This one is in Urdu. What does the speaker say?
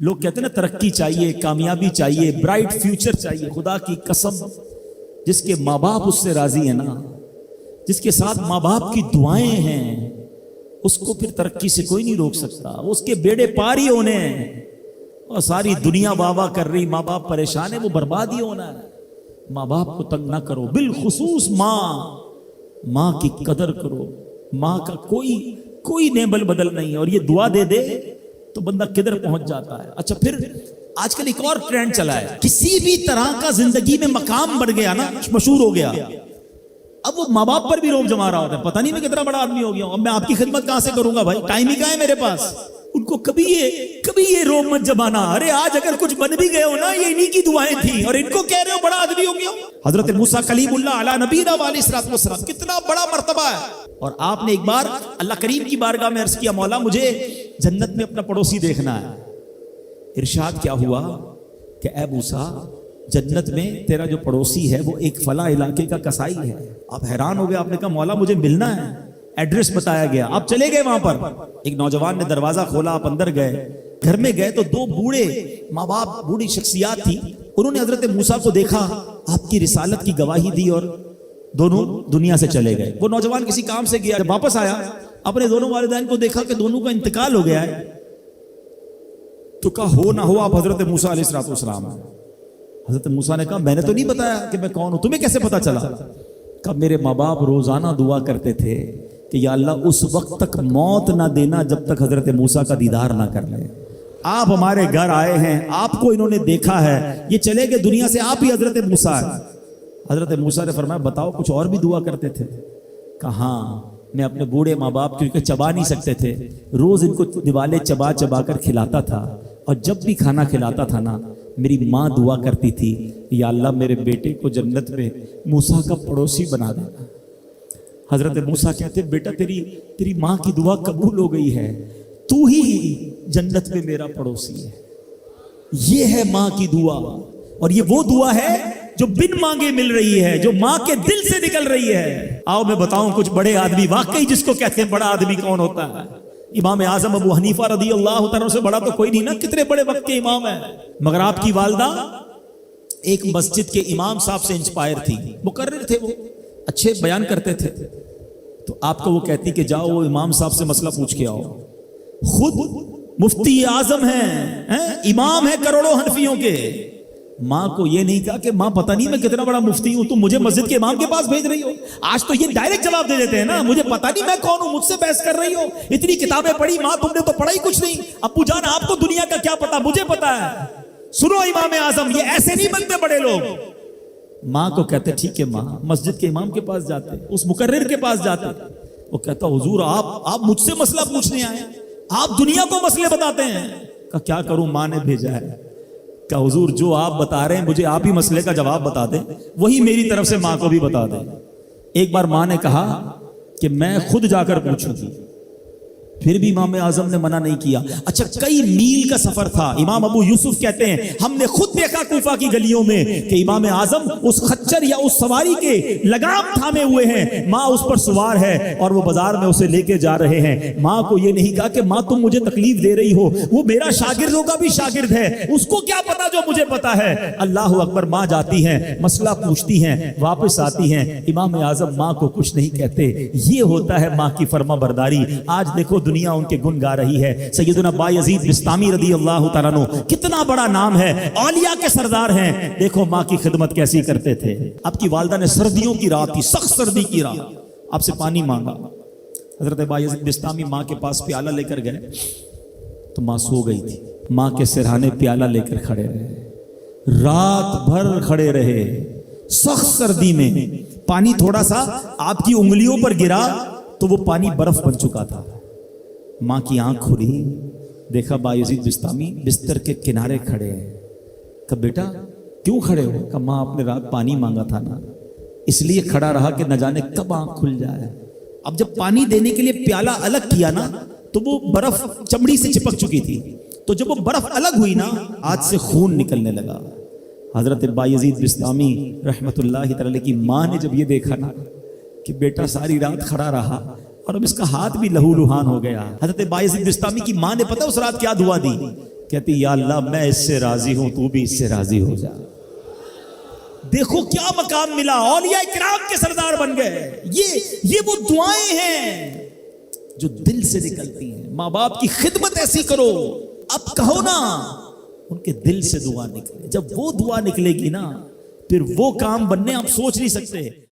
لوگ کہتے ہیں نا ترقی چاہیے، کامیابی چاہیے، برائٹ فیوچر چاہیے. خدا کی قسم جس کے ماں باپ اس سے راضی ہیں نا، جس کے ساتھ ماں باپ کی دعائیں ہیں، اس کو پھر ترقی سے کوئی نہیں روک سکتا. اس کے بیڑے پار ہی ہونے ہیں. اور ساری دنیا واہ واہ کر رہی، ماں باپ پریشان ہے، وہ برباد ہی ہونا ہے. ماں باپ کو تنگ نہ کرو، بالخصوص ماں کی قدر کرو. ماں کا کوئی نیبل بدل نہیں ہے. اور یہ دعا دے دے تو بندہ کدھر پہنچ جاتا ہے. اچھا پھر آج کل ایک اور ٹرینڈ چلا ہے، کسی بھی طرح کا زندگی میں مقام بڑھ گیا نا، مشہور ہو گیا، اب وہ ماں باپ پر بھی روب جما رہا ہوتا ہے. پتہ نہیں میں کتنا بڑا آدمی ہو گیا ہوں، اب میں آپ کی خدمت کہاں سے کروں گا بھائی، ٹائم ہی کہاں ہے میرے پاس. ان کو کبھی یہ روب مت جمانا. ارے آج اگر کچھ بن بھی گئے ہو نا، یہ انہی کی دعائیں تھیں، اور ان کو کہہ رہے ہو بڑا آدمی ہو گیا ہو. حضرت موسیٰ کلیم اللہ علی نبینا علیہ الصلوۃ والسلام، کتنا بڑا مرتبہ ہے. اور آپ نے ایک بار اللہ کریم کی بارگاہ میں عرض کیا، مولا مجھے جنت میں اپنا پڑوسی دیکھنا ہے. ارشاد کیا ہوا کہ اے موسیٰ، جنت میں تیرا جو پڑوسی ہے وہ ایک فلاں علاقے کا کسائی ہے. آپ حیران ہو گئے، آپ نے کہا مولا مجھے ملنا ہے. ایڈریس بتایا گیا، آپ چلے گئے وہاں پر. ایک نوجوان نے دروازہ کھولا، آپ اندر گئے. گھر میں گئے تو دو بوڑھے ماں باپ، بوڑھی شخصیات تھی. انہوں نے حضرت موسیٰ کو دیکھا، آپ کی رسالت کی گواہی دی، اور دونوں دنیا سے چلے گئے. وہ نوجوان کسی کام سے گیا، جب واپس آیا اپنے دونوں والدین کو دیکھا کہ دونوں کا انتقال ہو گیا ہے. تو کہا ہو نہ ہو آپ حضرت موسیٰ علیہ السلام ہیں. حضرت موسیٰ نے کہا میں نے تو نہیں بتایا کہ میں کون ہوں، تمہیں کیسے پتا چلا؟ کہ میرے ماں باپ روزانہ دعا کرتے تھے کہ یا اللہ اس وقت تک موت نہ دینا جب تک حضرت موسیٰ کا دیدار نہ کر لیں. آپ ہمارے گھر آئے ہیں، آپ کو انہوں نے دیکھا ہے، یہ چلے گئے دنیا سے، آپ ہی حضرت موسیٰ ہیں. حضرت موسیٰ نے فرمایا بتاؤ کچھ اور بھی دعا کرتے تھے؟ کہاں میں اپنے بوڑھے ماں باپ کیونکہ چبا نہیں سکتے تھے، روز ان کو دیوالے چبا چبا کر کھلاتا تھا. اور جب بھی کھانا کھلاتا تھا نا، میری ماں دعا کرتی تھی یا اللہ میرے بیٹے کو جنت میں موسیٰ کا پڑوسی بنا دینا. حضرت موسیٰ کہتے بیٹا تیری ماں کی دعا قبول ہو گئی ہے، تو ہی جنت میں میرا پڑوسی ہے. یہ ہے ماں کی دعا. اور یہ وہ دعا ہے جو بن مانگے مل رہی ہے، جو ماں کے دل سے نکل رہی ہے. آؤ میں بتاؤں کچھ بڑے آدمی، واقعی جس کو کہتے ہیں بڑا آدمی کون ہوتا ہے. امام اعظم ابو حنیفہ رضی اللہ تعالیٰ سے بڑا تو کوئی نہیں نا، کتنے بڑے وقت کے امام ہیں. مگر آپ کی والدہ ایک مسجد کے امام صاحب سے انسپائر تھی، مقرر تھے، وہ اچھے بیان کرتے تھے. تو آپ کو وہ کہتی کہ جاؤ وہ امام صاحب سے مسئلہ پوچھ کے آؤ. خود مفتی اعظم ہیں، امام ہیں کروڑوں حنفیوں کے. ماں کو یہ نہیں کہا کہ ماں پتہ نہیں میں کتنا بڑا مفتی ہوں، تم مجھے مسجد کے امام کے پاس بھیج رہی ہو. آج تو یہ ڈائریکٹ جواب دے دیتے ہیں نا، مجھے پتہ نہیں میں کون ہوں، مجھ سے بحث کر رہی ہو، اتنی کتابیں پڑھی. ماں تم نے تو پڑھا ہی کچھ نہیں. ابو جان آپ کو دنیا کا کیا پتا، مجھے پتا ہے. سنو امام اعظم، یہ ایسے نہیں بنتے بڑے لوگ. ماں کو کہتے ٹھیک ہے ماں، مسجد کے امام کے پاس جاتے، اس مقرر کے پاس جاتے. وہ کہتا حضور آپ مجھ سے مسئلہ پوچھنے آئے، آپ دنیا کو مسئلے بتاتے ہیں. کہ کیا کروں، ماں نے بھیجا ہے. کہ حضور جو آپ بتا رہے ہیں مجھے آپ ہی مسئلے کا جواب بتا دیں، وہی میری طرف سے ماں کو بھی بتا دیں. ایک بار ماں نے کہا کہ میں خود جا کر پوچھوں گی، پھر بھی امام اعظم نے منع نہیں کیا. اچھا کئی میل کا سفر تھا. امام ابو یوسف کہتے ہیں ہم نے خود دیکھا کوفہ کی گلیوں میں کہ امام اعظم اس خچر یا اس سواری کے لگام تھامے ہوئے ہیں، ماں اس پر سوار ہے اور وہ بازار میں اسے لے کے جا رہے ہیں. ماں کو یہ نہیں کہا کہ ماں تم مجھے تکلیف دے رہی ہو، وہ میرا شاگردوں کا بھی شاگرد ہے، اس کو کیا پتا جو مجھے پتا ہے. اللہ اکبر. ماں جاتی ہیں، مسئلہ پوچھتی ہیں، واپس آتی ہیں. امام اعظم ماں کو کچھ نہیں کہتے. یہ ہوتا ہے ماں کی فرما برداری. آج دیکھو دنیا ان کے گن گا رہی ہے. سیدنا بایزید بستامی رضی اللہ تعالیٰ عنہ کتنا بڑا نام ہے، اولیاء کے سردار ہیں. دیکھو ماں کی خدمت کیسی کرتے تھے. آپ کی والدہ نے سردیوں کی رات تھی، سخت سردی کی رات، آپ سے پانی مانگا. حضرت بایزید بستامی ماں کے پاس پیالہ لے کر گئے تو ماں سو گئی تھی. ماں کے سرہانے پیالہ لے کر کھڑے رہے، رات بھر کھڑے رہے سخت سردی میں. پانی تھوڑا سا آپ کی انگلیوں پر گرا تو وہ پانی برف بن چکا تھا. ماں کی آنکھ کھلی، دیکھا بایزید بستامی بستر کے کنارے کھڑے ہیں. کہ بیٹا کیوں کھڑے ہو؟ کہ ماں آپ نے رات پانی مانگا تھا نا، اس لیے کھڑا رہا کہ نہ جانے کب آنکھ کھل جائے. اب جب پانی دینے کے لیے پیالہ الگ کیا نا تو وہ برف چمڑی سے چپک چکی تھی، تو جب وہ برف الگ ہوئی نا ہاتھ سے خون نکلنے لگا. حضرت بایزید بستامی رحمت اللہ تعالی کی ماں نے جب یہ دیکھا نا کہ بیٹا ساری رات کھڑا رہا اور اب اس کا ہاتھ بھی لہو لہان ہو گیا. حضرت بایزید بستامی کی ماں نے پتہ اس رات کیا دعا دی کہتی یا اللہ میں اس سے راضی ہوں، تو بھی اس سے راضی ہو جا۔ دیکھو کیا مقام ملا، اولیاء کرام کے سردار بن گئے۔ یہ وہ دعائیں ہیں جو دل سے نکلتی ہیں۔ ماں باپ کی خدمت ایسی کرو، اب کہو نا ان کے دل سے دعا نکلے۔ جب وہ دعا نکلے گی نا، پھر وہ کام بننے آپ سوچ نہیں سکتے۔